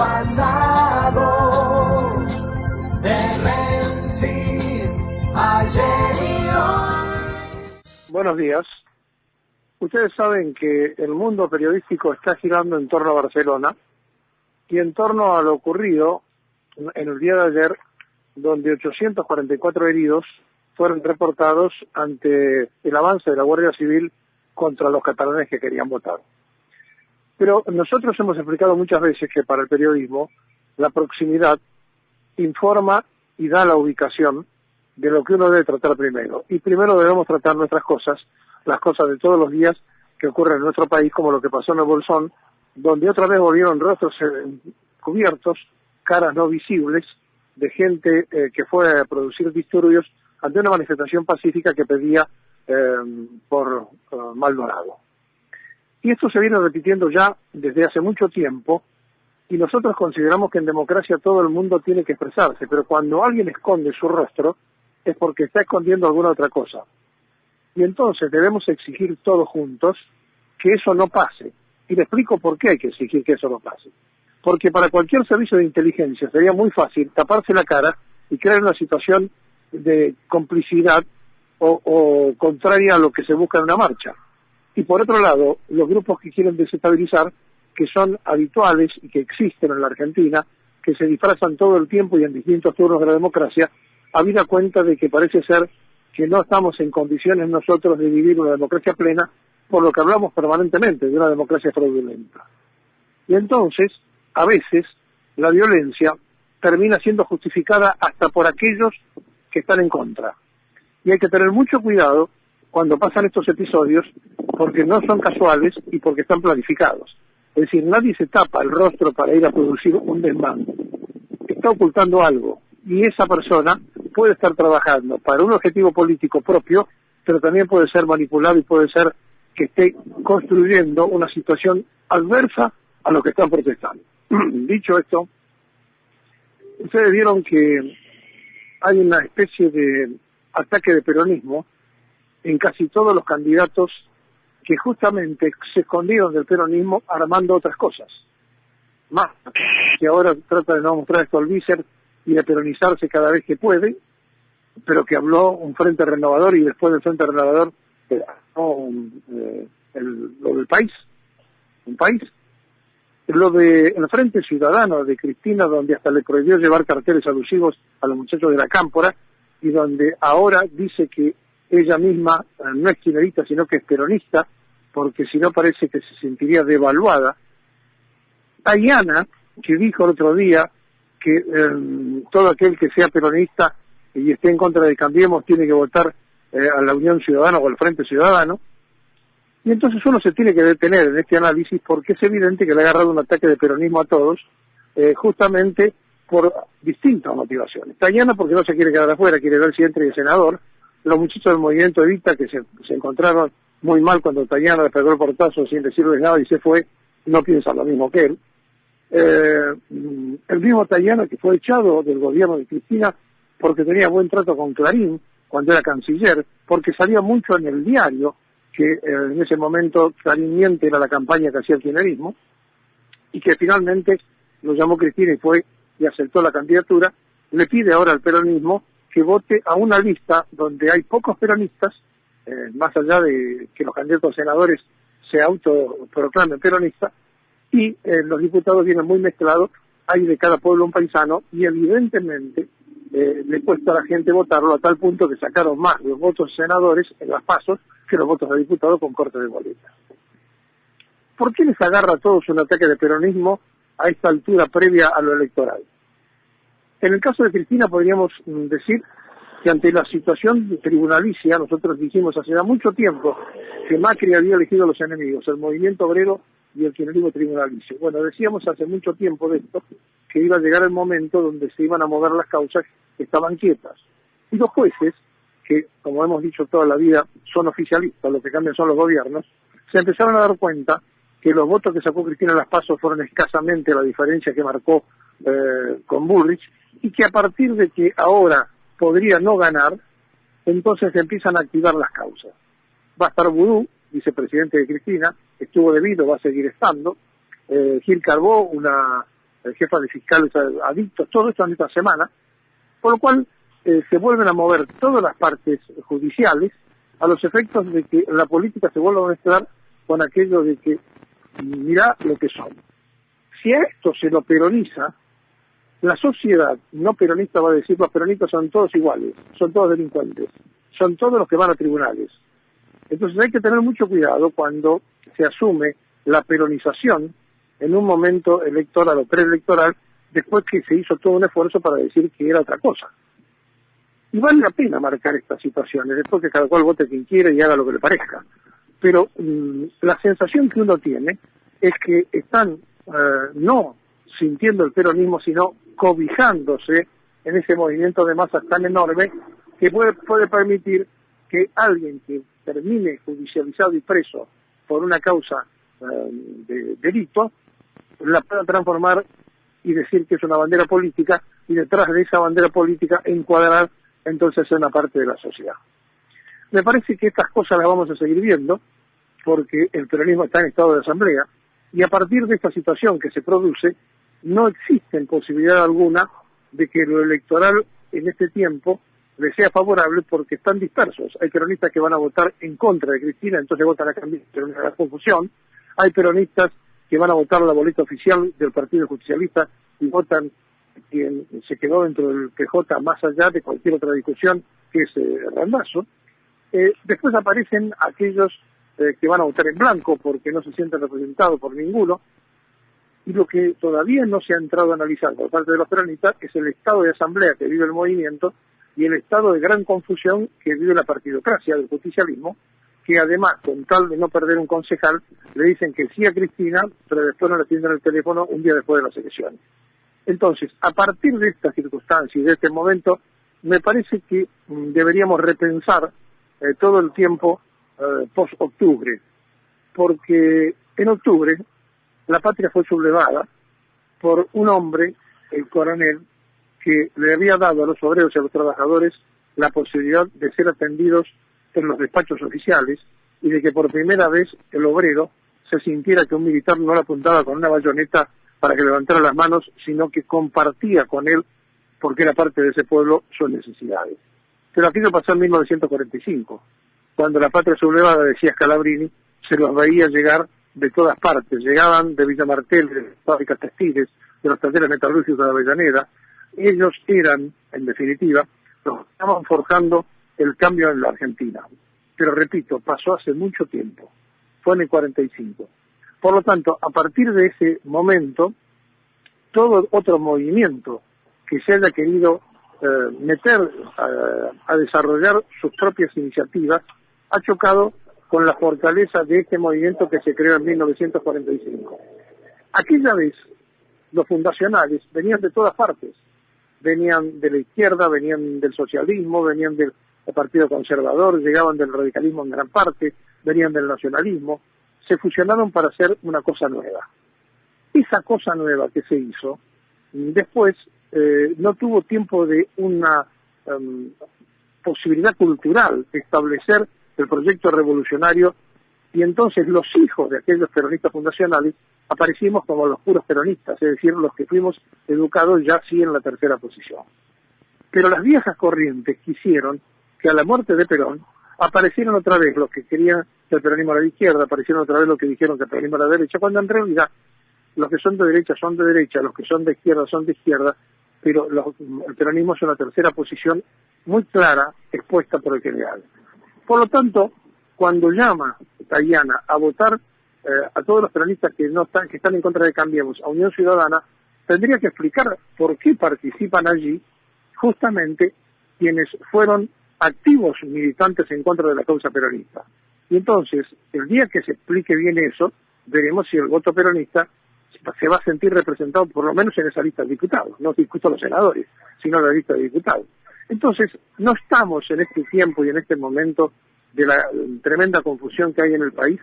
pasado, de Menzies, ayer y hoy. Buenos días. Ustedes saben que el mundo periodístico está girando en torno a Barcelona y en torno a lo ocurrido en el día de ayer, donde 844 heridos fueron reportados ante el avance de la Guardia Civil contra los catalanes que querían votar. Pero nosotros hemos explicado muchas veces que para el periodismo la proximidad informa y da la ubicación de lo que uno debe tratar primero. Y primero debemos tratar nuestras cosas, las cosas de todos los días que ocurren en nuestro país, como lo que pasó en el Bolsón, donde otra vez volvieron rostros cubiertos, caras no visibles, de gente que fue a producir disturbios ante una manifestación pacífica que pedía por Maldonado. Y esto se viene repitiendo ya desde hace mucho tiempo, y nosotros consideramos que en democracia todo el mundo tiene que expresarse, pero cuando alguien esconde su rostro es porque está escondiendo alguna otra cosa. Y entonces debemos exigir todos juntos que eso no pase. Y le explico por qué hay que exigir que eso no pase. Porque para cualquier servicio de inteligencia sería muy fácil taparse la cara y crear una situación de complicidad o contraria a lo que se busca en una marcha. Y por otro lado, los grupos que quieren desestabilizar, que son habituales y que existen en la Argentina, que se disfrazan todo el tiempo y en distintos turnos de la democracia, habida cuenta de que parece ser que no estamos en condiciones nosotros de vivir una democracia plena, por lo que hablamos permanentemente de una democracia fraudulenta. Y entonces, a veces, la violencia termina siendo justificada hasta por aquellos que están en contra. Y hay que tener mucho cuidado cuando pasan estos episodios, porque no son casuales y porque están planificados. Es decir, nadie se tapa el rostro para ir a producir un desmán. Está ocultando algo, y esa persona puede estar trabajando para un objetivo político propio, pero también puede ser manipulado y puede ser que esté construyendo una situación adversa a lo que están protestando. Dicho esto, ustedes vieron que hay una especie de ataque de peronismo en casi todos los candidatos que justamente se escondieron del peronismo armando otras cosas. Más, que ahora trata de no mostrar esto al Vícer y de peronizarse cada vez que puede, pero que habló un Frente Renovador y después del Frente Renovador lo del país, un país. Lo de el Frente Ciudadano de Cristina, donde hasta le prohibió llevar carteles alusivos a los muchachos de la Cámpora, y donde ahora dice que ella misma no es kirchnerista, sino que es peronista, porque si no parece que se sentiría devaluada. Tayana, que dijo el otro día que todo aquel que sea peronista y esté en contra de Cambiemos tiene que votar a la Unión Ciudadana o al Frente Ciudadano. Y entonces uno se tiene que detener en este análisis porque es evidente que le ha agarrado un ataque de peronismo a todos, justamente por distintas motivaciones. Tayana porque no se quiere quedar afuera, quiere ver si entra y es senador. Los muchachos del movimiento Evita que se encontraron muy mal cuando Tayana le pegó el portazo sin decirles nada y se fue, no piensan lo mismo que él. El mismo Tayana que fue echado del gobierno de Cristina porque tenía buen trato con Clarín cuando era canciller, porque salía mucho en el diario que en ese momento Clarín miente era la campaña que hacía el kirchnerismo, y que finalmente lo llamó Cristina y fue y aceptó la candidatura. Le pide ahora al peronismo que vote a una lista donde hay pocos peronistas, más allá de que los candidatos a senadores se autoproclamen peronistas, y los diputados vienen muy mezclados, hay de cada pueblo un paisano, y evidentemente le cuesta a la gente votarlo a tal punto que sacaron más los votos senadores en las pasos que los votos de diputados con corte de boleta. ¿Por qué les agarra a todos un ataque de peronismo a esta altura previa a lo electoral? En el caso de Cristina podríamos decir que ante la situación tribunalicia, nosotros dijimos hace ya mucho tiempo que Macri había elegido a los enemigos, el movimiento obrero y el kirchnerismo tribunalicio. Bueno, decíamos hace mucho tiempo de esto, que iba a llegar el momento donde se iban a mover las causas que estaban quietas. Y los jueces, que como hemos dicho toda la vida son oficialistas, lo que cambian son los gobiernos, se empezaron a dar cuenta que los votos que sacó Cristina en las PASO fueron escasamente la diferencia que marcó con Bullrich, y que a partir de que ahora podría no ganar, entonces se empiezan a activar las causas. Va a estar Vudú, vicepresidente de Cristina, estuvo debido, va a seguir estando, Gil Carbó, una jefas de fiscales adictos, todo esto en esta semana, por lo cual se vuelven a mover todas las partes judiciales a los efectos de que la política se vuelva a mezclar con aquello de que mirá lo que son. Si a esto se lo peroniza, la sociedad no peronista va a decir los peronistas son todos iguales, son todos delincuentes, son todos los que van a tribunales. Entonces hay que tener mucho cuidado cuando se asume la peronización en un momento electoral o preelectoral, después que se hizo todo un esfuerzo para decir que era otra cosa. Y vale la pena marcar estas situaciones, después que cada cual vote quien quiera y haga lo que le parezca. Pero la sensación que uno tiene es que están no sintiendo el peronismo, sino cobijándose en ese movimiento de masas tan enorme que puede permitir que alguien que termine judicializado y preso por una causa de delito, la pueda transformar y decir que es una bandera política, y detrás de esa bandera política encuadrar entonces una parte de la sociedad. Me parece que estas cosas las vamos a seguir viendo, porque el peronismo está en estado de asamblea, y a partir de esta situación que se produce, no existe posibilidad alguna de que lo electoral en este tiempo le sea favorable, porque están dispersos. Hay peronistas que van a votar en contra de Cristina, entonces votan a cambiar, pero una gran confusión. Hay peronistas que van a votar la boleta oficial del Partido Justicialista y votan quien se quedó dentro del PJ, más allá de cualquier otra discusión, que es Randazzo. Después aparecen aquellos que van a votar en blanco porque no se sienten representados por ninguno, y lo que todavía no se ha entrado a analizar por parte de los peronistas es el estado de asamblea que vive el movimiento y el estado de gran confusión que vive la partidocracia del justicialismo, que además, con tal de no perder un concejal, le dicen que sí a Cristina, pero después no le atienden el teléfono un día después de las elecciones. Entonces, a partir de esta circunstancia y de este momento, me parece que deberíamos repensar todo el tiempo post-octubre, porque en octubre la patria fue sublevada por un hombre, el coronel, que le había dado a los obreros y a los trabajadores la posibilidad de ser atendidos en los despachos oficiales y de que por primera vez el obrero se sintiera que un militar no le apuntaba con una bayoneta para que levantara las manos, sino que compartía con él, porque era parte de ese pueblo, sus necesidades. Pero aquello pasó en 1945, cuando la patria sublevada, decía Scalabrini, se los veía llegar de todas partes. Llegaban de Villa Martel, de las fábricas textiles, de los talleres metalúrgicos de Avellaneda. Ellos eran, en definitiva, los que estaban forjando el cambio en la Argentina. Pero repito, pasó hace mucho tiempo, fue en el 45. Por lo tanto, a partir de ese momento, todo otro movimiento que se haya querido meter a desarrollar sus propias iniciativas ha chocado con la fortaleza de este movimiento que se creó en 1945. Aquella vez, los fundacionales venían de todas partes. Venían de la izquierda, venían del socialismo, venían del Partido Conservador, llegaban del radicalismo en gran parte, venían del nacionalismo, se fusionaron para hacer una cosa nueva. Esa cosa nueva que se hizo, después no tuvo tiempo de una posibilidad cultural de establecer el proyecto revolucionario, y entonces los hijos de aquellos peronistas fundacionales aparecimos como los puros peronistas, es decir, los que fuimos educados ya sí en la tercera posición. Pero las viejas corrientes quisieron que a la muerte de Perón aparecieron otra vez los que querían que el peronismo era de izquierda, aparecieron otra vez los que dijeron que el peronismo era de derecha, cuando en realidad los que son de derecha, los que son de izquierda, pero el peronismo es una tercera posición muy clara expuesta por el general. Por lo tanto, cuando llama Tayana a votar a todos los peronistas que están en contra de Cambiemos, a Unión Ciudadana, tendría que explicar por qué participan allí justamente quienes fueron activos militantes en contra de la causa peronista. Y entonces, el día que se explique bien eso, veremos si el voto peronista se va a sentir representado por lo menos en esa lista de diputados, no discuto a los senadores, sino en la lista de diputados. Entonces, no estamos en este tiempo y en este momento de la tremenda confusión que hay en el país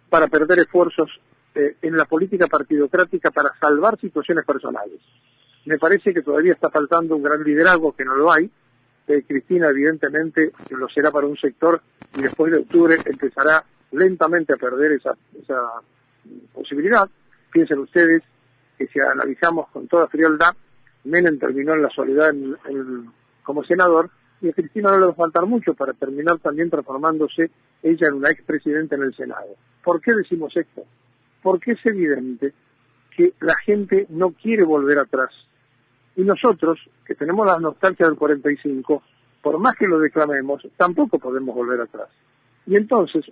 para perder esfuerzos en la política partidocrática para salvar situaciones personales. Me parece que todavía está faltando un gran liderazgo, que no lo hay. Cristina evidentemente lo será para un sector, y después de octubre empezará lentamente a perder esa posibilidad. Piensen ustedes que si analizamos con toda frialdad, Menem terminó en la soledad como senador, y a Cristina no le va a faltar mucho para terminar también transformándose ella en una expresidenta en el Senado. ¿Por qué decimos esto? Porque es evidente que la gente no quiere volver atrás. Y nosotros, que tenemos la nostalgia del 45, por más que lo declamemos, tampoco podemos volver atrás. Y entonces,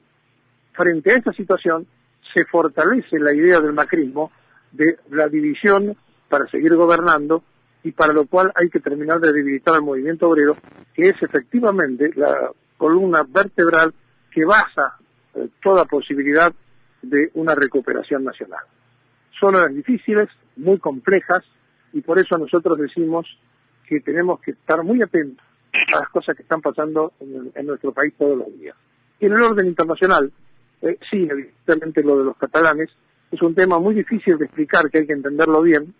frente a esta situación, se fortalece la idea del macrismo de la división para seguir gobernando, y para lo cual hay que terminar de debilitar al movimiento obrero, que es efectivamente la columna vertebral que basa toda posibilidad de una recuperación nacional. Son horas difíciles, muy complejas, y por eso nosotros decimos que tenemos que estar muy atentos a las cosas que están pasando en nuestro país todos los días. Y en el orden internacional, sí, evidentemente lo de los catalanes es un tema muy difícil de explicar, que hay que entenderlo bien,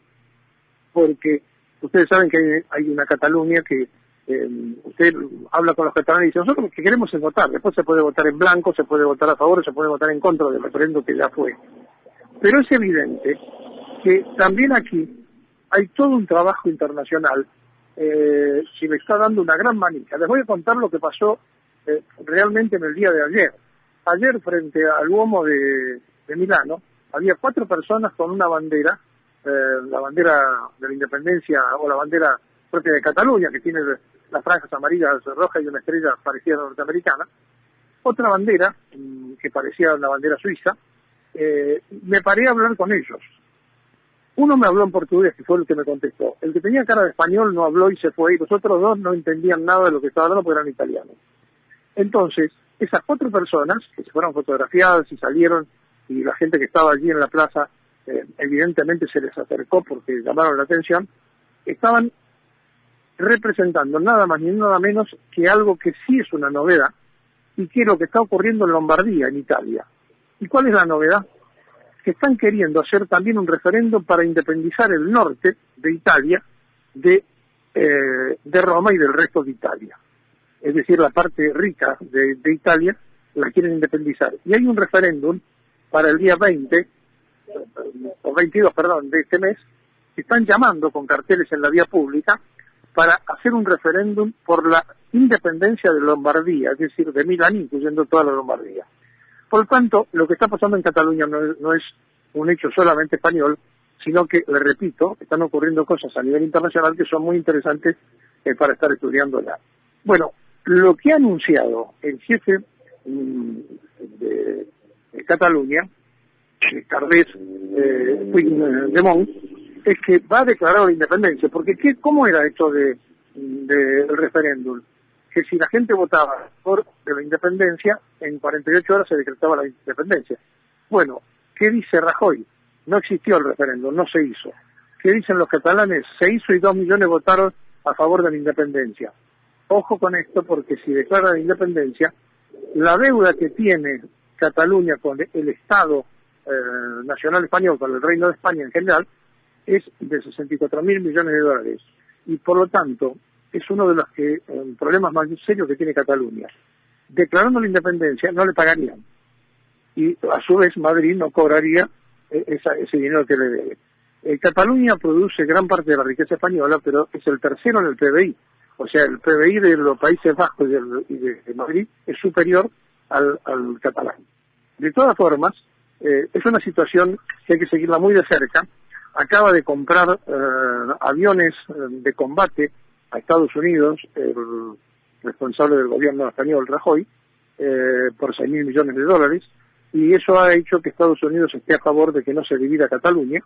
porque ustedes saben que hay una Cataluña que usted habla con los catalanes y dice, nosotros lo que queremos es votar, después se puede votar en blanco, se puede votar a favor, se puede votar en contra del referéndum que ya fue. Pero es evidente que también aquí hay todo un trabajo internacional que le está dando una gran manija. Les voy a contar lo que pasó realmente en el día de ayer. Ayer, frente al Duomo de Milano, había 4 personas con una bandera, la bandera de la independencia o la bandera propia de Cataluña, que tiene las franjas amarillas, rojas y una estrella parecida a la norteamericana. Otra bandera, que parecía una bandera suiza. Me paré a hablar con ellos. Uno me habló en portugués, que fue el que me contestó. El que tenía cara de español no habló y se fue, y los otros 2 no entendían nada de lo que estaba hablando porque eran italianos. Entonces, esas 4 personas, que se fueron fotografiadas y salieron, y la gente que estaba allí en la plaza, evidentemente se les acercó porque llamaron la atención, estaban representando nada más ni nada menos que algo que sí es una novedad, y que es lo que está ocurriendo en Lombardía, en Italia. ¿Y cuál es la novedad? Que están queriendo hacer también un referéndum para independizar el norte de Italia de Roma y del resto de Italia. Es decir, la parte rica de Italia la quieren independizar. Y hay un referéndum para el día 20, o 22, perdón, de este mes, que están llamando con carteles en la vía pública para hacer un referéndum por la independencia de Lombardía, es decir, de Milán, incluyendo toda la Lombardía. Por lo tanto, lo que está pasando en Cataluña no es un hecho solamente español, sino que, le repito, están ocurriendo cosas a nivel internacional que son muy interesantes para estar estudiando ya. Bueno, lo que ha anunciado el jefe de Cataluña, Carles Puigdemont, es que va a declarar la independencia, porque ¿cómo era esto del referéndum? Que si la gente votaba por la independencia, en 48 horas se decretaba la independencia. Bueno, ¿qué dice Rajoy? No existió el referéndum, no se hizo. ¿Qué dicen los catalanes? Se hizo y 2 millones votaron a favor de la independencia. Ojo con esto, porque si declara la independencia, la deuda que tiene Cataluña con el Estado Nacional Español, con el Reino de España en general, es de 64.000 millones de dólares. Y por lo tanto, es uno de los problemas más serios que tiene Cataluña. Declarando la independencia, no le pagarían. Y a su vez, Madrid no cobraría ese dinero que le debe. Cataluña produce gran parte de la riqueza española, pero es el tercero en el PBI. O sea, el PBI de los Países Bajos y de Madrid es superior al catalán. De todas formas, es una situación que hay que seguirla muy de cerca. Acaba de comprar aviones de combate a Estados Unidos, el responsable del gobierno español, Rajoy, por 6.000 millones de dólares, y eso ha hecho que Estados Unidos esté a favor de que no se divida Cataluña,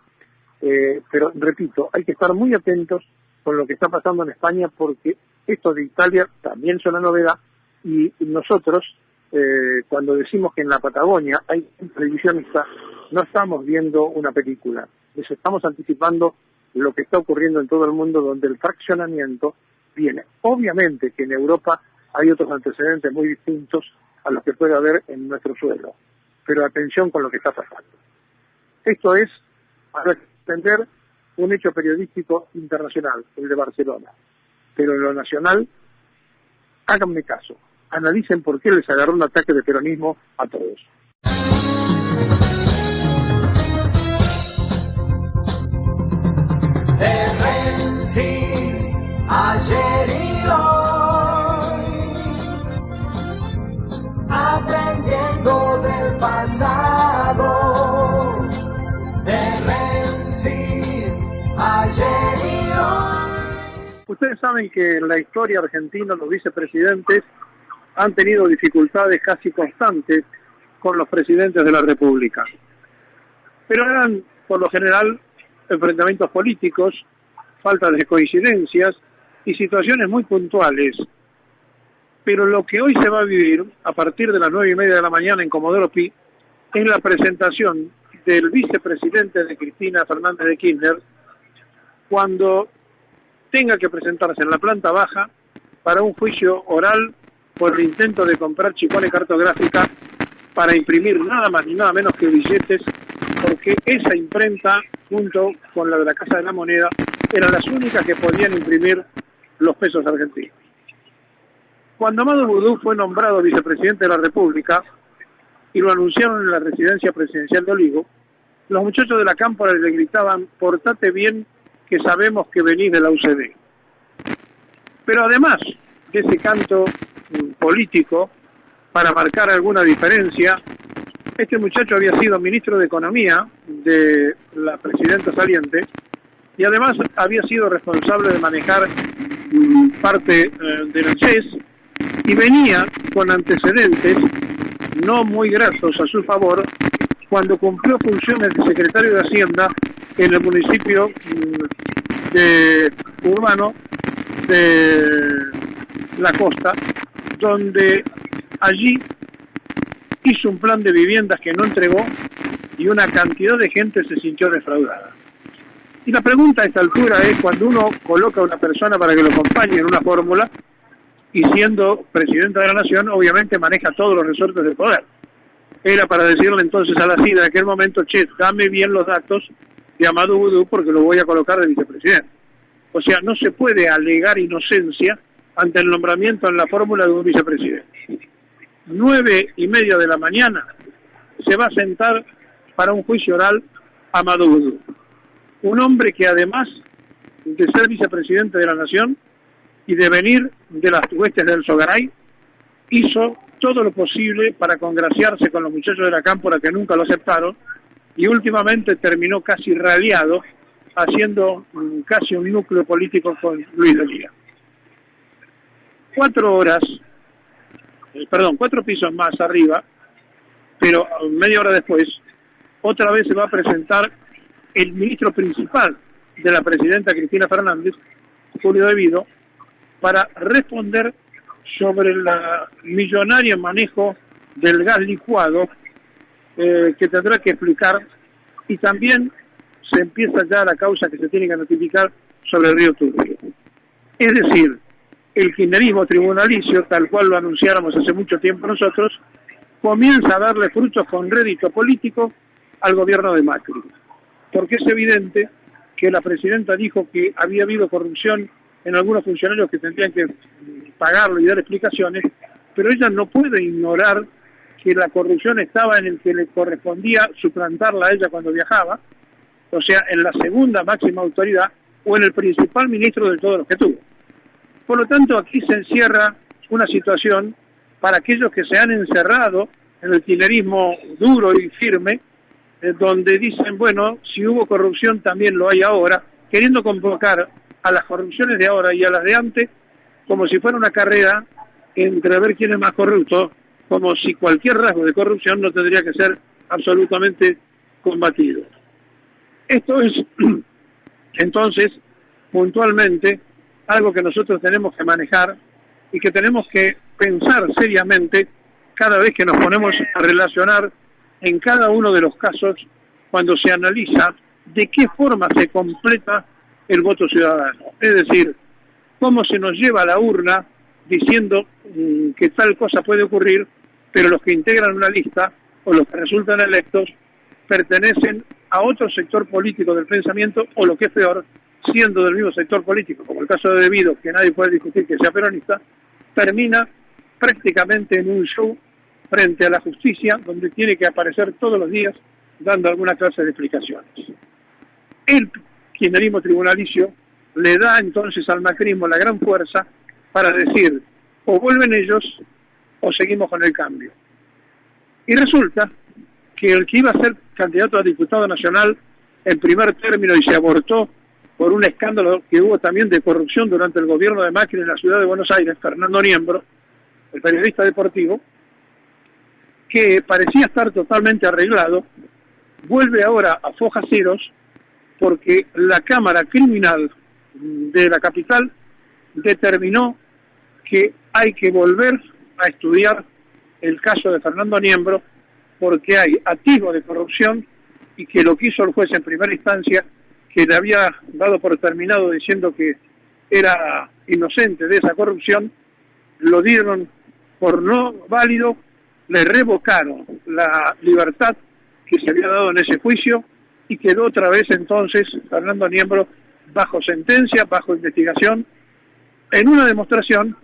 pero repito, hay que estar muy atentos con lo que está pasando en España, porque esto de Italia también es una novedad, y nosotros, cuando decimos que en la Patagonia hay televisionistas, no estamos viendo una película, les estamos anticipando lo que está ocurriendo en todo el mundo, donde el fraccionamiento viene. Obviamente que en Europa hay otros antecedentes muy distintos a los que puede haber en nuestro suelo, pero atención con lo que está pasando. Esto es, para entender, un hecho periodístico internacional, el de Barcelona. Pero en lo nacional, háganme caso, analicen por qué les agarró un ataque de peronismo a todos. de Menzies ayer y hoy, aprendiendo del pasado de Menzies ayer y hoy. Ustedes saben que en la historia argentina los vicepresidentes han tenido dificultades casi constantes con los presidentes de la República. Pero eran, por lo general, enfrentamientos políticos, falta de coincidencias y situaciones muy puntuales. Pero lo que hoy se va a vivir, a partir de las 9:30 de la mañana en Comodoro Pi, es la presentación del vicepresidente de Cristina Fernández de Kirchner, cuando tenga que presentarse en la planta baja para un juicio oral por el intento de comprar chipones cartográfica para imprimir nada más ni nada menos que billetes, porque esa imprenta, junto con la de la Casa de la Moneda, eran las únicas que podían imprimir los pesos argentinos. Cuando Amadou Boudou fue nombrado vicepresidente de la República y lo anunciaron en la residencia presidencial de Oligo, los muchachos de la cámpora le gritaban: portate bien, que sabemos que venís de la UCD. Pero además de ese canto político, para marcar alguna diferencia, este muchacho había sido ministro de Economía de la presidenta saliente y además había sido responsable de manejar parte de la CES y venía con antecedentes no muy gratos a su favor cuando cumplió funciones de secretario de Hacienda en el municipio urbano de La Costa, donde allí hizo un plan de viviendas que no entregó y una cantidad de gente se sintió defraudada. Y la pregunta a esta altura es, cuando uno coloca a una persona para que lo acompañe en una fórmula, y siendo presidenta de la Nación, obviamente maneja todos los resortes del poder. Era para decirle entonces a la CIDA en aquel momento: che, dame bien los datos de Amadou Boudou porque lo voy a colocar de vicepresidente. O sea, no se puede alegar inocencia ante el nombramiento en la fórmula de un vicepresidente. 9:30 de la mañana se va a sentar para un juicio oral Amadou Boudou. Un hombre que, además de ser vicepresidente de la Nación y de venir de las huestes del Sogaray, hizo todo lo posible para congraciarse con los muchachos de la cámpora que nunca lo aceptaron, y últimamente terminó casi raliado, haciendo casi un núcleo político con Luis de Lía. 4 pisos más arriba, pero media hora después, otra vez se va a presentar el ministro principal de la presidenta Cristina Fernández, Julio De Vido, para responder sobre el millonario manejo del gas licuado que tendrá que explicar, y también se empieza ya la causa que se tiene que notificar sobre el río Turbio. Es decir, el kirchnerismo tribunalicio, tal cual lo anunciáramos hace mucho tiempo nosotros, comienza a darle frutos con rédito político al gobierno de Macri. Porque es evidente que la presidenta dijo que había habido corrupción en algunos funcionarios que tendrían que pagarlo y dar explicaciones, pero ella no puede ignorar que la corrupción estaba en el que le correspondía suplantarla a ella cuando viajaba, o sea, en la segunda máxima autoridad o en el principal ministro de todos los que tuvo. Por lo tanto, aquí se encierra una situación para aquellos que se han encerrado en el kirchnerismo duro y firme, donde dicen, bueno, si hubo corrupción también lo hay ahora, queriendo convocar a las corrupciones de ahora y a las de antes como si fuera una carrera entre ver quién es más corrupto, como si cualquier rasgo de corrupción no tendría que ser absolutamente combatido. Esto es, entonces, puntualmente, algo que nosotros tenemos que manejar y que tenemos que pensar seriamente cada vez que nos ponemos a relacionar en cada uno de los casos, cuando se analiza de qué forma se completa el voto ciudadano. Es decir, cómo se nos lleva a la urna diciendo que tal cosa puede ocurrir, pero los que integran una lista o los que resultan electos pertenecen a otro sector político del pensamiento, o lo que es peor, siendo del mismo sector político, como el caso de De Vido, que nadie puede discutir que sea peronista, termina prácticamente en un show frente a la justicia, donde tiene que aparecer todos los días dando alguna clase de explicaciones. Él kirchnerismo tribunalicio le da entonces al macrismo la gran fuerza para decir, o vuelven ellos o seguimos con el cambio. Y resulta que el que iba a ser candidato a diputado nacional en primer término y se abortó por un escándalo que hubo también de corrupción durante el gobierno de Macri en la ciudad de Buenos Aires, Fernando Niembro, el periodista deportivo, que parecía estar totalmente arreglado, vuelve ahora a fojas ceros porque la Cámara Criminal de la capital determinó que hay que volver a estudiar el caso de Fernando Niembro porque hay atisbo de corrupción y que lo que hizo el juez en primera instancia, que le había dado por terminado diciendo que era inocente de esa corrupción, lo dieron por no válido, le revocaron la libertad que se había dado en ese juicio y quedó otra vez entonces Fernando Niembro bajo sentencia, bajo investigación, en una demostración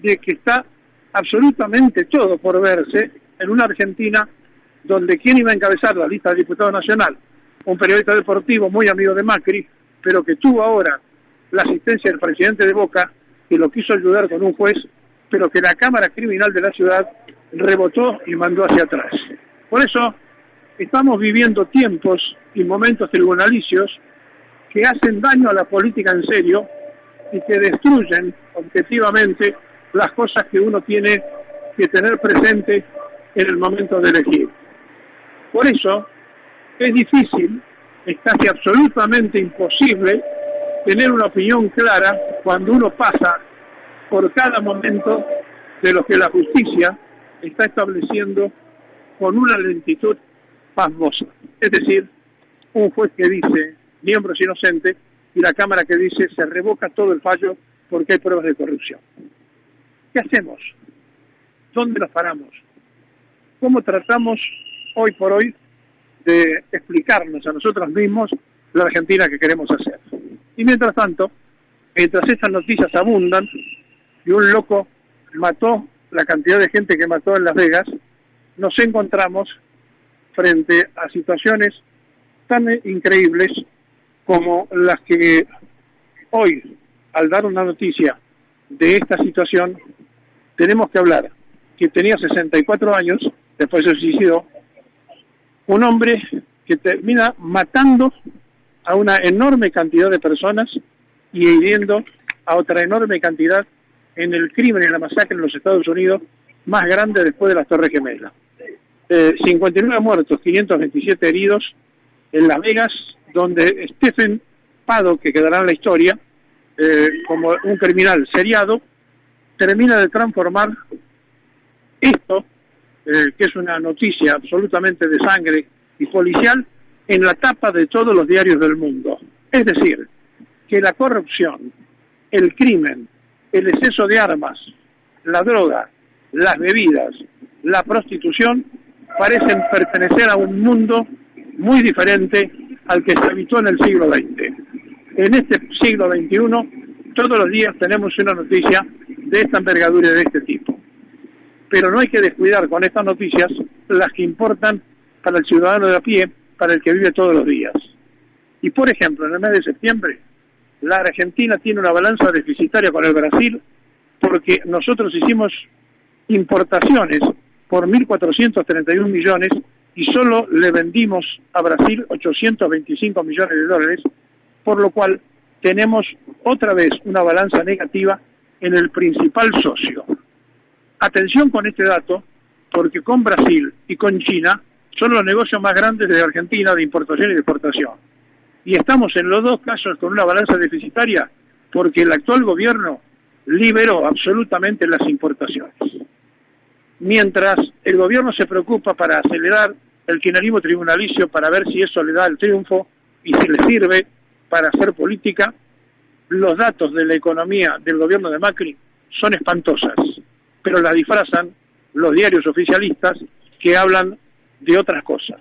de que está absolutamente todo por verse en una Argentina donde quién iba a encabezar la lista de diputado nacional, un periodista deportivo muy amigo de Macri, pero que tuvo ahora la asistencia del presidente de Boca, que lo quiso ayudar con un juez, pero que la Cámara Criminal de la ciudad rebotó y mandó hacia atrás. Por eso estamos viviendo tiempos y momentos tribunalicios que hacen daño a la política en serio y que destruyen objetivamente las cosas que uno tiene que tener presente en el momento de elegir. Por eso es difícil, es casi absolutamente imposible tener una opinión clara cuando uno pasa por cada momento de lo que la justicia está estableciendo con una lentitud pasmosa. Es decir, un juez que dice Niembro es inocente y la Cámara que dice se revoca todo el fallo porque hay pruebas de corrupción. ¿Qué hacemos? ¿Dónde nos paramos? ¿Cómo tratamos hoy por hoy de explicarnos a nosotros mismos la Argentina que queremos hacer? Y mientras tanto, mientras estas noticias abundan y un loco mató la cantidad de gente que mató en Las Vegas, nos encontramos frente a situaciones tan increíbles como las que hoy, al dar una noticia de esta situación, tenemos que hablar que tenía 64 años, después se suicidó, un hombre que termina matando a una enorme cantidad de personas y hiriendo a otra enorme cantidad en el crimen y la masacre en los Estados Unidos más grande después de las Torres Gemelas. 59 muertos, 527 heridos en Las Vegas, donde Stephen Paddock, que quedará en la historia, como un criminal seriado, termina de transformar esto, que es una noticia absolutamente de sangre y policial, en la tapa de todos los diarios del mundo. Es decir, que la corrupción, el crimen, el exceso de armas, la droga, las bebidas, la prostitución, parecen pertenecer a un mundo muy diferente al que se habitó en el siglo XX. En este siglo XXI, todos los días tenemos una noticia de esta envergadura y de este tipo. Pero no hay que descuidar con estas noticias las que importan para el ciudadano de a pie, para el que vive todos los días. Y por ejemplo, en el mes de septiembre, la Argentina tiene una balanza deficitaria con el Brasil porque nosotros hicimos importaciones por 1.431 millones y solo le vendimos a Brasil 825 millones de dólares, por lo cual tenemos otra vez una balanza negativa en el principal socio. Atención con este dato, porque con Brasil y con China son los negocios más grandes de Argentina de importación y de exportación. Y estamos en los dos casos con una balanza deficitaria porque el actual gobierno liberó absolutamente las importaciones. Mientras el gobierno se preocupa para acelerar el kirchnerismo tribunalicio para ver si eso le da el triunfo y si le sirve para hacer política, los datos de la economía del gobierno de Macri son espantosas, pero las disfrazan los diarios oficialistas que hablan de otras cosas.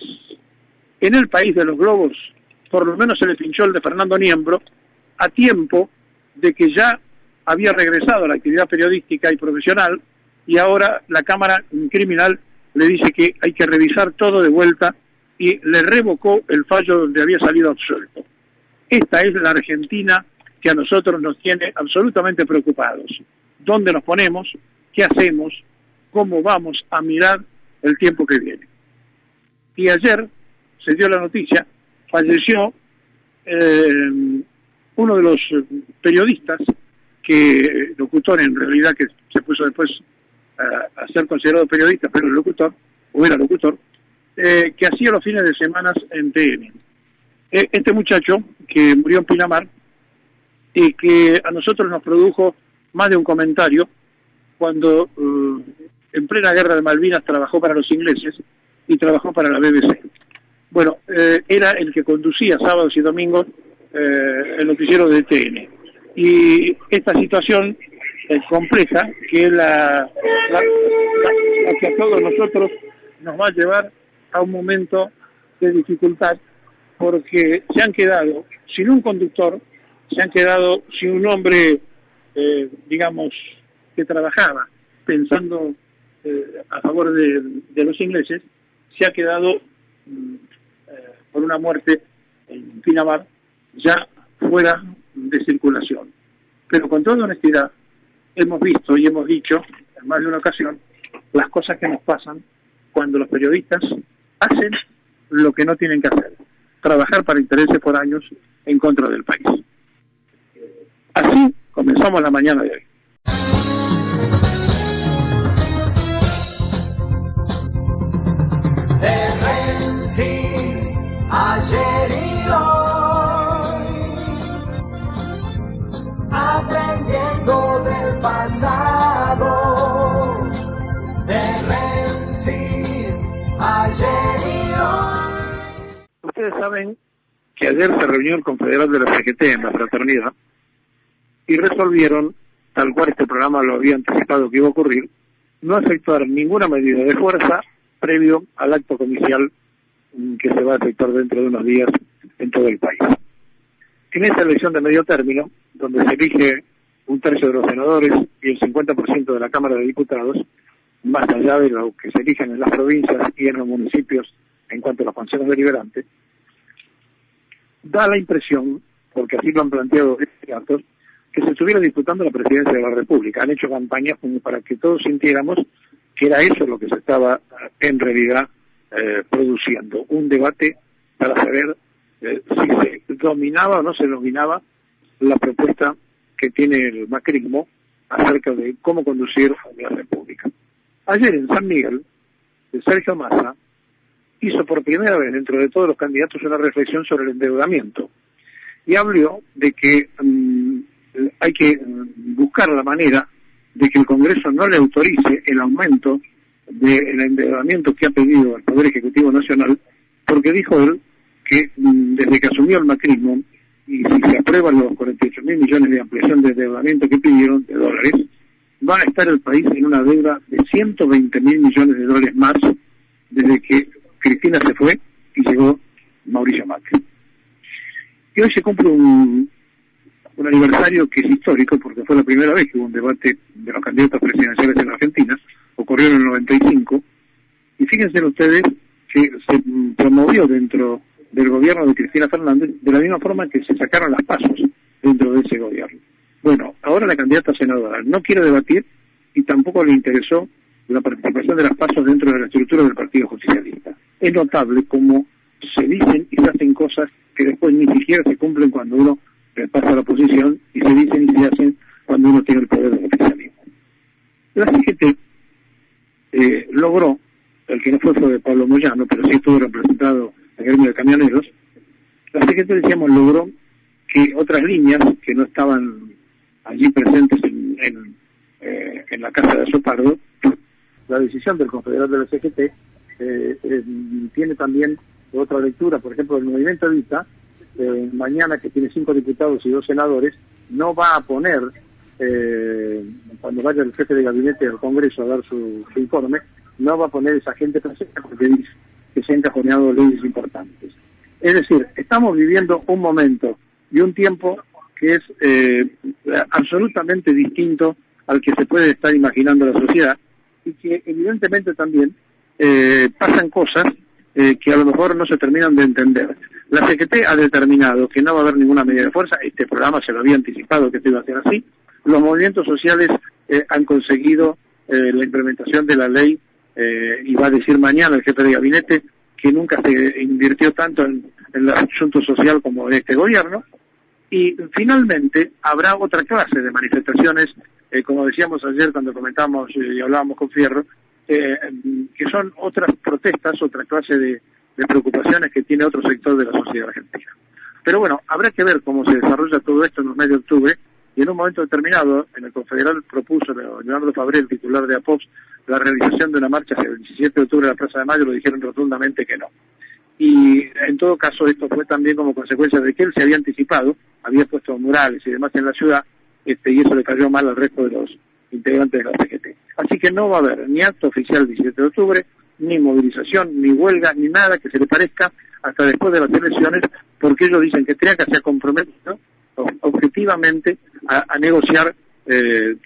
En el país de los globos, por lo menos se le pinchó el de Fernando Niembro, a tiempo de que ya había regresado a la actividad periodística y profesional, y ahora la Cámara Criminal le dice que hay que revisar todo de vuelta y le revocó el fallo donde había salido absuelto. Esta es la Argentina que a nosotros nos tiene absolutamente preocupados. ¿Dónde nos ponemos? ¿Qué hacemos? ¿Cómo vamos a mirar el tiempo que viene? Y ayer se dio la noticia, falleció uno de los periodistas, locutor en realidad, que se puso después a ser considerado periodista, pero locutor, o era locutor, que hacía los fines de semana en TN. Este muchacho que murió en Pinamar y que a nosotros nos produjo más de un comentario cuando en plena guerra de Malvinas trabajó para los ingleses y trabajó para la BBC. Bueno, era el que conducía sábados y domingos el noticiero de TN. Y esta situación compleja, que es la que a todos nosotros nos va a llevar a un momento de dificultad, porque se han quedado sin un conductor, se han quedado sin un hombre, digamos, que trabajaba pensando a favor de los ingleses, se ha quedado por una muerte en Pinamar, ya fuera de circulación. Pero con toda honestidad, hemos visto y hemos dicho en más de una ocasión las cosas que nos pasan cuando los periodistas hacen lo que no tienen que hacer: trabajar para intereses por años en contra del país. Así comenzamos la mañana de hoy. De Rensis, ayer y hoy, aprendiendo del pasado. De Rensis, ayer y hoy. Ustedes saben que ayer se reunió el confederal de la CGT en la fraternidad y resolvieron, tal cual este programa lo había anticipado que iba a ocurrir, no efectuar ninguna medida de fuerza previo al acto comicial que se va a efectuar dentro de unos días en todo el país. En esta elección de medio término, donde se elige un tercio de los senadores y el 50% de la Cámara de Diputados, más allá de lo que se eligen en las provincias y en los municipios en cuanto a los consejos deliberantes, da la impresión, porque así lo han planteado los candidatos, que se estuviera disputando la presidencia de la República. Han hecho campañas como para que todos sintiéramos que era eso lo que se estaba en realidad produciendo, un debate para saber si se dominaba o no se dominaba la propuesta que tiene el macrismo acerca de cómo conducir la República. Ayer en San Miguel, Sergio Massa hizo por primera vez dentro de todos los candidatos una reflexión sobre el endeudamiento y habló de que hay que buscar la manera de que el Congreso no le autorice el aumento del endeudamiento que ha pedido el Poder Ejecutivo Nacional, porque dijo él que desde que asumió el macrismo, y si se aprueban los 48.000 millones de ampliación de endeudamiento que pidieron, de dólares, va a estar el país en una deuda de 120.000 millones de dólares más desde que Cristina se fue y llegó Mauricio Macri. Y hoy se cumple un aniversario que es histórico, porque fue la primera vez que hubo un debate de los candidatos presidenciales en Argentina, ocurrió en el 95, y fíjense ustedes que se promovió dentro del gobierno de Cristina Fernández de la misma forma que se sacaron las pasos dentro de ese gobierno. Bueno, ahora la candidata senadora no quiere debatir y tampoco le interesó la participación de las pasos dentro de la estructura del Partido Justicialista. Es notable cómo se dicen y se hacen cosas que después ni siquiera se cumplen cuando uno pasa a la oposición, y se dicen y se hacen cuando uno tiene el poder del oficialismo. La CGT logró, el que no fue de Pablo Moyano, pero sí estuvo representado en el gremio de camioneros, la CGT, decíamos, logró que otras líneas que no estaban allí presentes en la Casa de Azopardo, la decisión del confederal de la CGT tiene también otra lectura. Por ejemplo, el movimiento Evita, mañana, que tiene 5 diputados y 2 senadores, no va a poner, cuando vaya el jefe de gabinete del Congreso a dar su informe, no va a poner esa gente presente porque dice que se han encajoneado leyes importantes. Es decir, estamos viviendo un momento y un tiempo que es absolutamente distinto al que se puede estar imaginando la sociedad, y que evidentemente también pasan cosas que a lo mejor no se terminan de entender. La CGT ha determinado que no va a haber ninguna medida de fuerza, este programa se lo había anticipado que esto iba a ser así. Los movimientos sociales han conseguido la implementación de la ley, y va a decir mañana el jefe de gabinete que nunca se invirtió tanto en el asunto social como en este gobierno, y finalmente habrá otra clase de manifestaciones, como decíamos ayer cuando comentábamos y hablábamos con Fierro, que son otras protestas, otra clase de preocupaciones que tiene otro sector de la sociedad argentina. Pero bueno, habrá que ver cómo se desarrolla todo esto en los meses de octubre, y en un momento determinado, en el Confederal propuso Leonardo Fabré, el titular de APOPS, la realización de una marcha hacia el 17 de octubre en la Plaza de Mayo, lo dijeron rotundamente que no. Y en todo caso esto fue también como consecuencia de que él se había anticipado, había puesto murales y demás en la ciudad, y eso le cayó mal al resto de los integrantes de la CGT. Así que no va a haber ni acto oficial el 17 de octubre, ni movilización, ni huelga, ni nada que se le parezca hasta después de las elecciones, porque ellos dicen que Triaca se ha comprometido objetivamente a negociar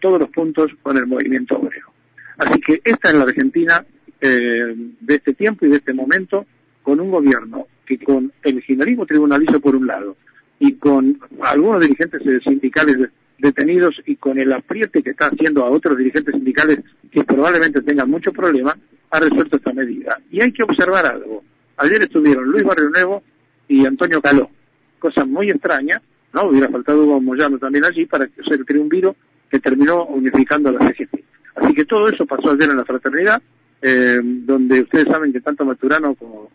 todos los puntos con el movimiento obrero. Así que esta es la Argentina de este tiempo y de este momento, con un gobierno que con el kirchnerismo tribunalizo por un lado, y con algunos dirigentes sindicales detenidos y con el apriete que está haciendo a otros dirigentes sindicales que probablemente tengan muchos problemas, ha resuelto esta medida. Y hay que observar algo. Ayer estuvieron Luis Barrio Nuevo y Antonio Caló, cosa muy extraña, ¿no? Hubiera faltado Hugo Moyano también allí para hacer el triunviro que terminó unificando a la CGT. Así que todo eso pasó ayer en la fraternidad, donde ustedes saben que tanto Maturano como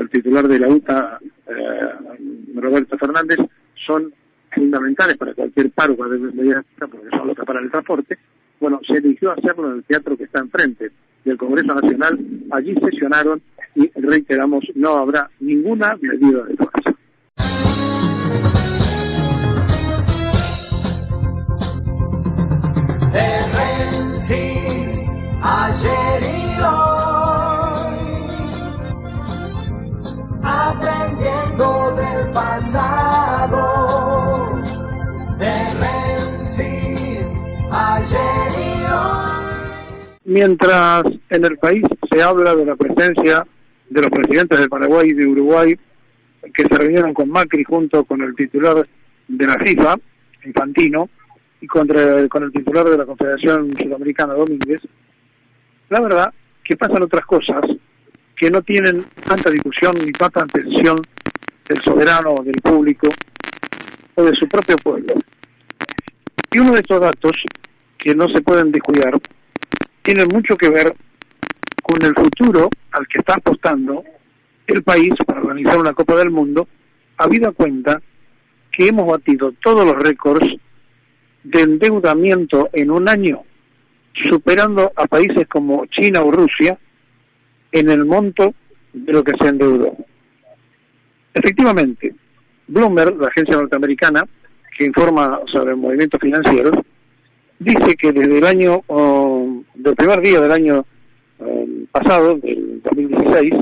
el titular de la UTA, Roberto Fernández, son fundamentales para cualquier paro, cualquier medida, porque son los que paran el transporte. Bueno, se eligió hacerlo en el teatro que está enfrente del Congreso Nacional, allí sesionaron y reiteramos, no habrá ninguna medida de fuerza. Rensis, ayer y hoy, aprendiendo del pasado. Rensis, ayer y hoy. Mientras en el país se habla de la presencia de los presidentes de Paraguay y de Uruguay, que se reunieron con Macri junto con el titular de la FIFA, Infantino, y con el titular de la Confederación Sudamericana, Domínguez, la verdad que pasan otras cosas que no tienen tanta discusión ni tanta atención del soberano, del público o de su propio pueblo. Y uno de estos datos, que no se pueden descuidar, tiene mucho que ver con el futuro al que está apostando el país para organizar una Copa del Mundo, habida cuenta que hemos batido todos los récords de endeudamiento en un año, superando a países como China o Rusia en el monto de lo que se endeudó. Efectivamente, Bloomberg, la agencia norteamericana que informa sobre movimientos financieros, dice que desde el año, del primer día del año pasado, del 2016,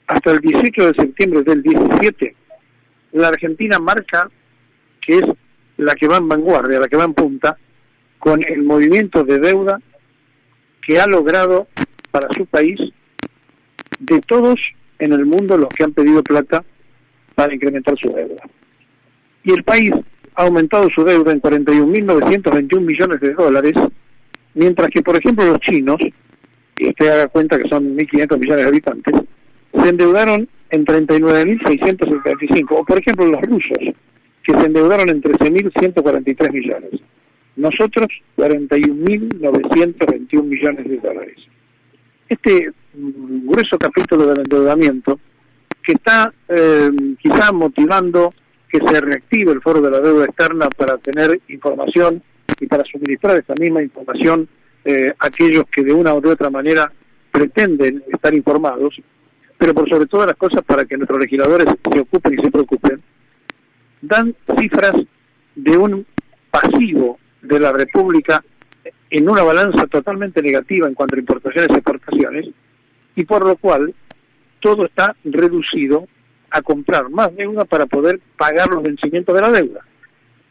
hasta el 18 de septiembre del 17, la Argentina marca que es la que va en vanguardia, la que va en punta, con el movimiento de deuda que ha logrado para su país de todos en el mundo los que han pedido plata para incrementar su deuda. Y el país ha aumentado su deuda en 41.921 millones de dólares, mientras que, por ejemplo, los chinos, y usted haga cuenta que son 1.500 millones de habitantes, se endeudaron en 39.675, o por ejemplo los rusos, que se endeudaron en 13.143 millones. Nosotros, 41.921 millones de dólares. Este grueso capítulo del endeudamiento, que está quizá motivando que se reactive el foro de la deuda externa para tener información y para suministrar esta misma información a aquellos que de una o de otra manera pretenden estar informados, pero por sobre todas las cosas para que nuestros legisladores se ocupen y se preocupen, dan cifras de un pasivo de la República en una balanza totalmente negativa en cuanto a importaciones y exportaciones, y por lo cual todo está reducido a comprar más deuda para poder pagar los vencimientos de la deuda.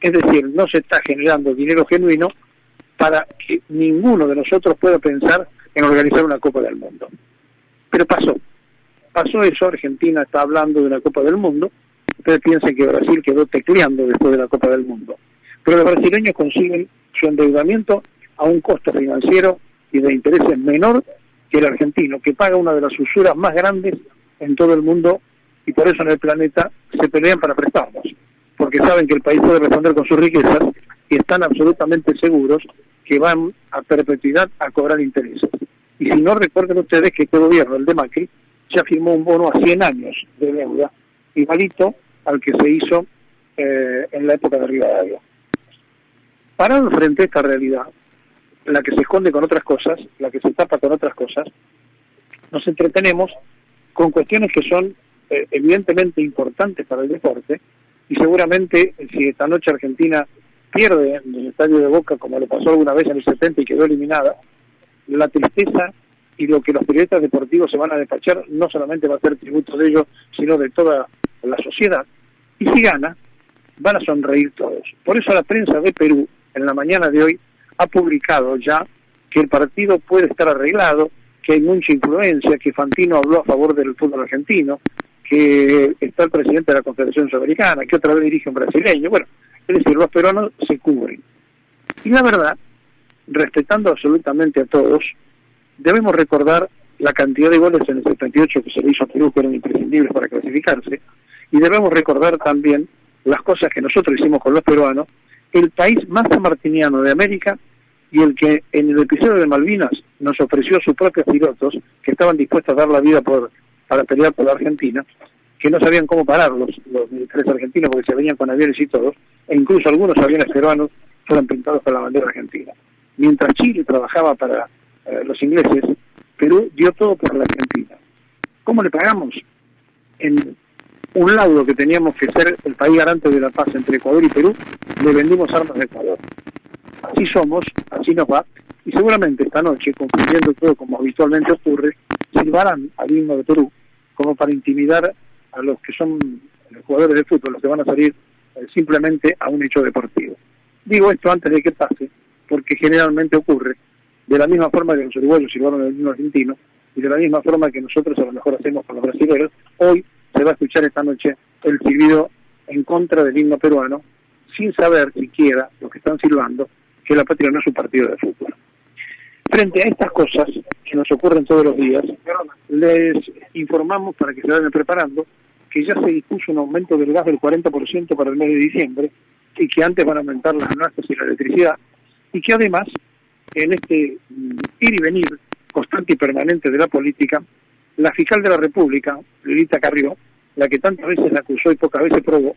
Es decir, no se está generando dinero genuino para que ninguno de nosotros pueda pensar en organizar una Copa del Mundo. Pero pasó. pasó eso, Argentina está hablando de una Copa del Mundo, ustedes piensan que Brasil quedó tecleando después de la Copa del Mundo, pero los brasileños consiguen su endeudamiento a un costo financiero y de intereses menor que el argentino, que paga una de las usuras más grandes en todo el mundo, y por eso en el planeta se pelean para prestarnos, porque saben que el país puede responder con sus riquezas y están absolutamente seguros que van a perpetuidad a cobrar intereses. Y si no, recuerden ustedes que este gobierno, el de Macri, ya firmó un bono a 100 años de deuda, igualito al que se hizo en la época de Rivadavia. Parado frente a esta realidad, la que se esconde con otras cosas, la que se tapa con otras cosas, nos entretenemos con cuestiones que son evidentemente importantes para el deporte, y seguramente si esta noche Argentina pierde en el estadio de Boca, como le pasó alguna vez en el 70 y quedó eliminada, la tristeza y lo que los periodistas deportivos se van a despachar no solamente va a ser tributo de ellos, sino de toda la sociedad. Y si gana, van a sonreír todos. Por eso la prensa de Perú, en la mañana de hoy, ha publicado ya que el partido puede estar arreglado, que hay mucha influencia, que Fantino habló a favor del fútbol argentino, que está el presidente de la Confederación Sudamericana, que otra vez dirige un brasileño. Bueno, es decir, los peruanos se cubren. Y la verdad, respetando absolutamente a todos, debemos recordar la cantidad de goles en el 78 que se le hizo a Perú, que eran imprescindibles para clasificarse, y debemos recordar también las cosas que nosotros hicimos con los peruanos, el país más sanmartiniano de América, y el que en el episodio de Malvinas nos ofreció sus propios pilotos, que estaban dispuestos a dar la vida para pelear por la Argentina, que no sabían cómo parar los militares argentinos porque se venían con aviones y todos, e incluso algunos aviones peruanos fueron pintados con la bandera argentina. Mientras Chile trabajaba para los ingleses, Perú dio todo por la Argentina. ¿Cómo le pagamos? En un laudo que teníamos que ser el país garante de la paz entre Ecuador y Perú, le vendimos armas a Ecuador. Así somos, así nos va, y seguramente esta noche, confundiendo todo como habitualmente ocurre, silbarán al himno de Perú como para intimidar a los que son los jugadores de fútbol, los que van a salir simplemente a un hecho deportivo. Digo esto antes de que pase, porque generalmente ocurre de la misma forma que los uruguayos silbaron el himno argentino, y de la misma forma que nosotros a lo mejor hacemos con los brasileños. Hoy se va a escuchar esta noche el silbido en contra del himno peruano, sin saber siquiera los que están silbando que la patria no es un partido de fútbol. Frente a estas cosas que nos ocurren todos los días, les informamos para que se vayan preparando que ya se dispuso un aumento del gas del 40% para el mes de diciembre, y que antes van a aumentar las naftas y la electricidad, y que además, en este ir y venir constante y permanente de la política, la fiscal de la República, Lilita Carrió, la que tantas veces la acusó y pocas veces probó,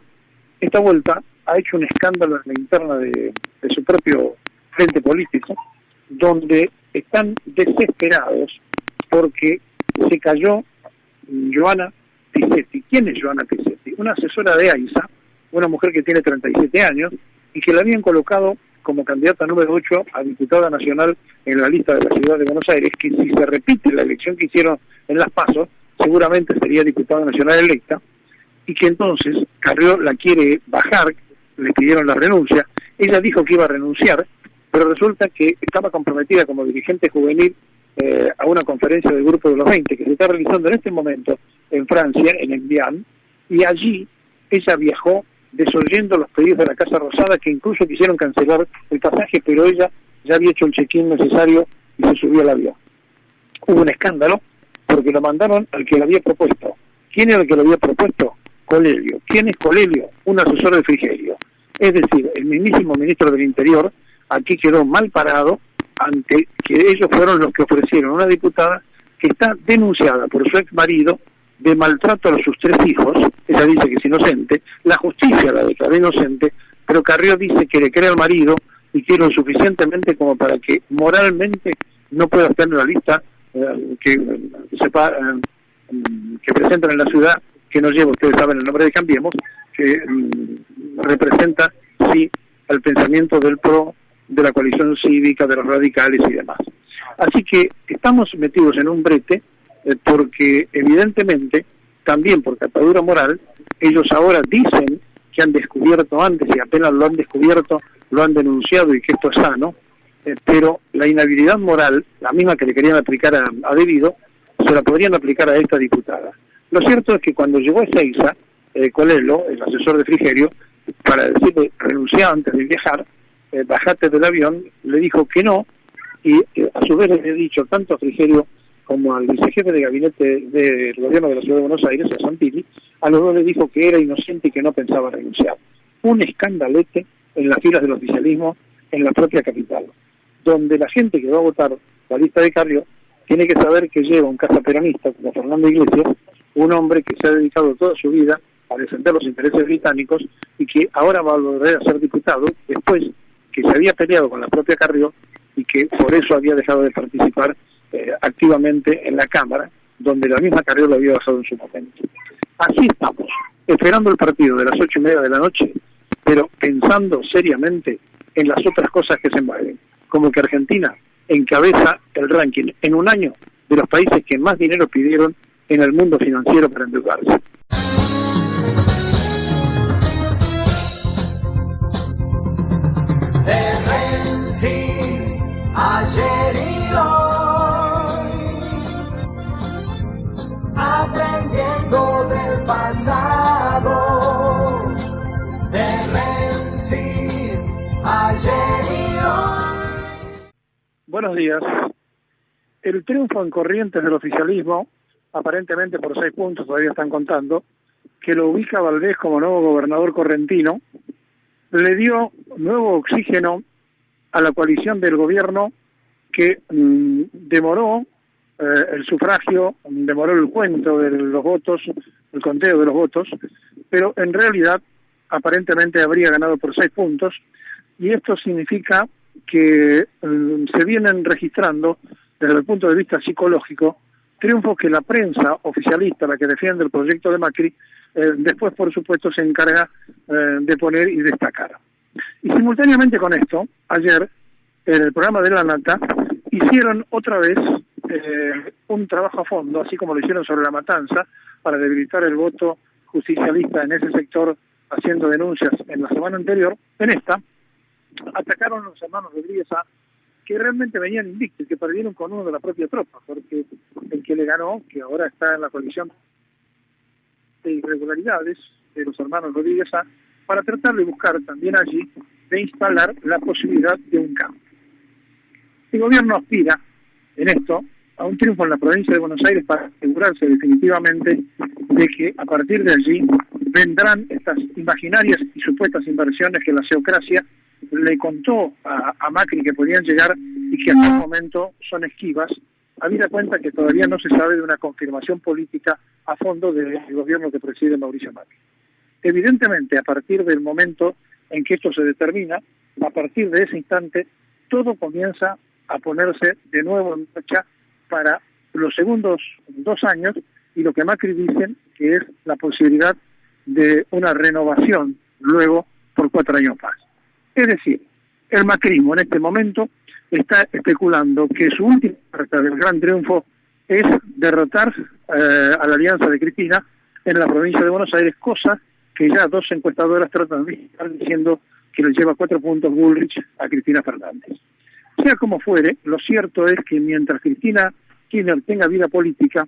esta vuelta ha hecho un escándalo en la interna de su propio frente político, donde están desesperados porque se cayó Joana Pizzetti. ¿Quién es Joana Pizzetti? Una asesora de AISA, una mujer que tiene 37 años y que la habían colocado como candidata número 8 a diputada nacional en la lista de la ciudad de Buenos Aires, que si se repite la elección que hicieron en las PASO, seguramente sería diputada nacional electa, y que entonces Carrió la quiere bajar, le pidieron la renuncia, ella dijo que iba a renunciar, pero resulta que estaba comprometida como dirigente juvenil a una conferencia del Grupo de los 20 que se está realizando en este momento en Francia, en Envian, y allí ella viajó desoyendo los pedidos de la Casa Rosada, que incluso quisieron cancelar el pasaje, pero ella ya había hecho el check-in necesario y se subió al avión. Hubo un escándalo porque lo mandaron al que lo había propuesto. ¿Quién era el que lo había propuesto? Colelio. ¿Quién es Colelio? Un asesor de Frigerio. Es decir, el mismísimo ministro del Interior aquí quedó mal parado ante que ellos fueron los que ofrecieron una diputada que está denunciada por su ex marido de maltrato a sus 3 hijos. Ella dice que es inocente, la justicia la declaró inocente, pero Carrió dice que le cree al marido y que lo suficientemente como para que moralmente no pueda estar en la lista que presentan en la ciudad, que nos lleva, ustedes saben el nombre de Cambiemos, que representa, sí, el pensamiento del PRO, de la coalición cívica, de los radicales y demás. Así que estamos metidos en un brete porque evidentemente, también por catadura moral, ellos ahora dicen que han descubierto antes y apenas lo han descubierto, lo han denunciado y que esto es sano, pero la inhabilidad moral, la misma que le querían aplicar a Debido, se la podrían aplicar a esta diputada. Lo cierto es que cuando llegó a Ezeiza, Colello, el asesor de Frigerio, para decirle renunciar antes de viajar, bajate del avión, le dijo que no, y a su vez le había dicho tanto a Frigerio como al vicejefe de gabinete del gobierno de la Ciudad de Buenos Aires, a Santilli, a los dos le dijo que era inocente y que no pensaba renunciar. Un escandalete en las filas del oficialismo en la propia capital, donde la gente que va a votar la lista de Carrió tiene que saber que lleva un cazaperonista como Fernando Iglesias, un hombre que se ha dedicado toda su vida a defender los intereses británicos y que ahora va a volver a ser diputado después que se había peleado con la propia Carrió y que por eso había dejado de participar activamente en la Cámara, donde la misma Carrió lo había dejado en su momento. Así estamos, esperando el partido de las 8:30 de la noche, pero pensando seriamente en las otras cosas que se mueven, como que Argentina encabeza el ranking en un año de los países que más dinero pidieron en el mundo financiero para endeudarse. De Rensis, ayer y hoy, aprendiendo del pasado. De Rensis, ayer y hoy. Buenos días. El triunfo en Corrientes del oficialismo, aparentemente por 6 puntos, todavía están contando, que lo ubica Valdés como nuevo gobernador correntino, le dio nuevo oxígeno a la coalición del gobierno que demoró el sufragio, demoró el cuento de los votos, el conteo de los votos, pero en realidad aparentemente habría ganado por 6 puntos, y esto significa que se vienen registrando desde el punto de vista psicológico triunfos que la prensa oficialista, la que defiende el proyecto de Macri, después por supuesto se encarga de poner y destacar. Y simultáneamente con esto, ayer en el programa de La Nata hicieron otra vez un trabajo a fondo, así como lo hicieron sobre La Matanza, para debilitar el voto justicialista en ese sector, haciendo denuncias en la semana anterior. En esta atacaron a los hermanos Rodríguez A, que realmente venían invictos, que perdieron con uno de la propia tropa, porque el que le ganó, que ahora está en la coalición de irregularidades de los hermanos Rodríguez A, para tratar de buscar también allí de instalar la posibilidad de un cambio. El gobierno aspira en esto a un triunfo en la provincia de Buenos Aires para asegurarse definitivamente de que a partir de allí vendrán estas imaginarias y supuestas inversiones que la geocracia le contó a Macri que podían llegar y que hasta el momento son esquivas, habida cuenta que todavía no se sabe de una confirmación política a fondo del gobierno que preside Mauricio Macri. Evidentemente, a partir del momento en que esto se determina, a partir de ese instante, todo comienza a ponerse de nuevo en marcha para los segundos 2 años, y lo que Macri dicen que es la posibilidad de una renovación luego por 4 años más. Es decir, el macrismo en este momento está especulando que su última carta del gran triunfo es derrotar a la alianza de Cristina en la provincia de Buenos Aires, cosa que ya 2 encuestadoras tratan de estar diciendo que le lleva 4 puntos Bullrich a Cristina Fernández. Sea como fuere, lo cierto es que mientras Cristina Kirchner tenga vida política,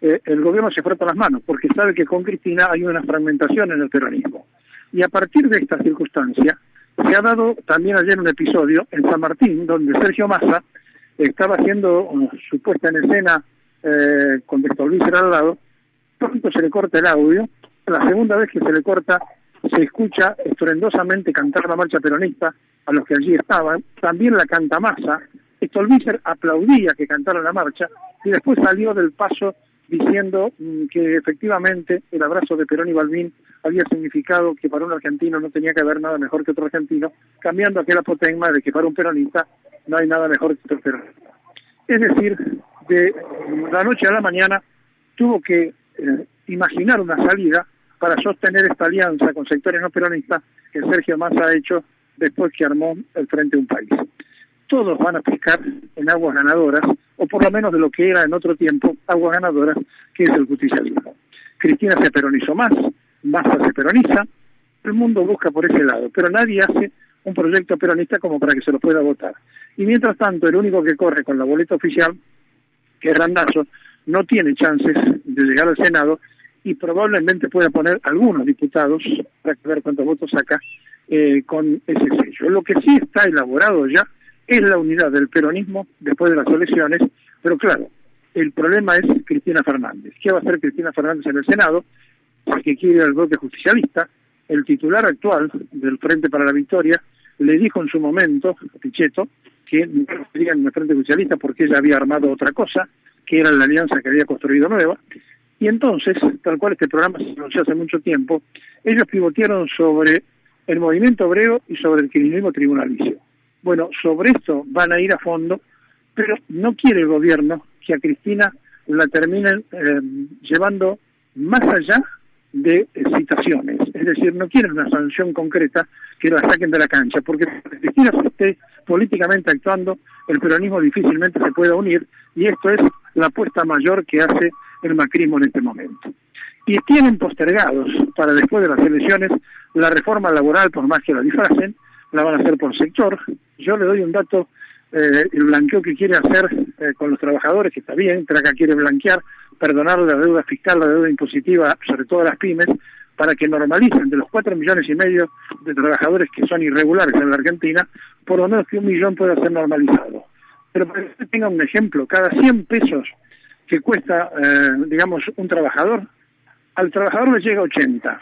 el gobierno se frota las manos, porque sabe que con Cristina hay una fragmentación en el peronismo. Y a partir de esta circunstancia, se ha dado también ayer un episodio en San Martín, donde Sergio Massa estaba haciendo su puesta en escena con Víctor Luis al lado. Pronto se le corta el audio. La segunda vez que se le corta, se escucha estruendosamente cantar la marcha peronista a los que allí estaban. También la canta Massa. Stolbizer aplaudía que cantara la marcha y después salió del paso diciendo que efectivamente el abrazo de Perón y Balbín había significado que para un argentino no tenía que haber nada mejor que otro argentino, cambiando aquel apotegma de que para un peronista no hay nada mejor que otro peronista. Es decir, de la noche a la mañana tuvo que imaginar una salida para sostener esta alianza con sectores no peronistas que Sergio Massa ha hecho después que armó el Frente de un País. Todos van a pescar en aguas ganadoras, o por lo menos de lo que era en otro tiempo aguas ganadoras, que es el justicialismo. Cristina se peronizó más, Massa se peroniza, el mundo busca por ese lado, pero nadie hace un proyecto peronista como para que se lo pueda votar. Y mientras tanto, el único que corre con la boleta oficial, que es Randazzo, no tiene chances de llegar al Senado, y probablemente pueda poner algunos diputados, para ver cuántos votos saca, con ese sello. Lo que sí está elaborado ya es la unidad del peronismo después de las elecciones, pero claro, el problema es Cristina Fernández. ¿Qué va a hacer Cristina Fernández en el Senado? Porque quiere al bloque justicialista. El titular actual del Frente para la Victoria le dijo en su momento, Pichetto, que no querían en el Frente Justicialista porque ella había armado otra cosa, que era la alianza que había construido nueva. Y entonces, tal cual este programa se anunció hace mucho tiempo, ellos pivotearon sobre el movimiento obrero y sobre el kirchnerismo tribunalicio. Bueno, sobre esto van a ir a fondo, pero no quiere el gobierno que a Cristina la terminen llevando más allá de citaciones. Es decir, no quieren una sanción concreta que la saquen de la cancha, porque si Cristina esté políticamente actuando, el peronismo difícilmente se pueda unir, y esto es la apuesta mayor que hace el macrismo en este momento. Y tienen postergados para después de las elecciones la reforma laboral, por más que la disfracen, la van a hacer por sector. Yo le doy un dato, el blanqueo que quiere hacer con los trabajadores, que está bien, Traca quiere blanquear, perdonar la deuda fiscal, la deuda impositiva, sobre todo a las pymes, para que normalicen de los 4,5 millones de trabajadores que son irregulares en la Argentina, por lo menos que 1 millón pueda ser normalizado. Pero para que usted tenga un ejemplo, cada 100 pesos que cuesta, digamos, un trabajador, al trabajador le llega 80,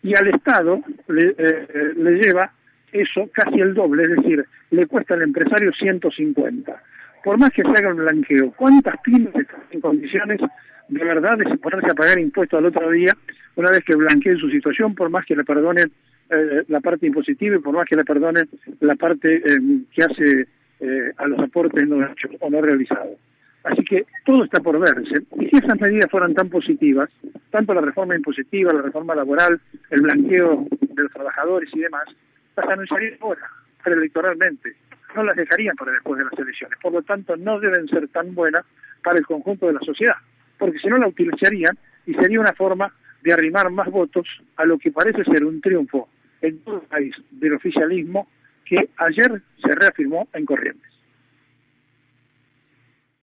y al Estado le lleva eso casi el doble, es decir, le cuesta al empresario 150. Por más que se haga un blanqueo, ¿cuántas pymes están en condiciones de verdad de ponerse a pagar impuestos al otro día una vez que blanqueen su situación, por más que le perdonen la parte impositiva y por más que le perdonen la parte que hace a los aportes no hechos o no realizados? Así que todo está por verse. Y si esas medidas fueran tan positivas, tanto la reforma impositiva, la reforma laboral, el blanqueo de los trabajadores y demás, las anunciarían ahora, preelectoralmente. No las dejarían para después de las elecciones. Por lo tanto, no deben ser tan buenas para el conjunto de la sociedad, porque si no la utilizarían y sería una forma de arrimar más votos a lo que parece ser un triunfo en todo el país del oficialismo que ayer se reafirmó en Corrientes.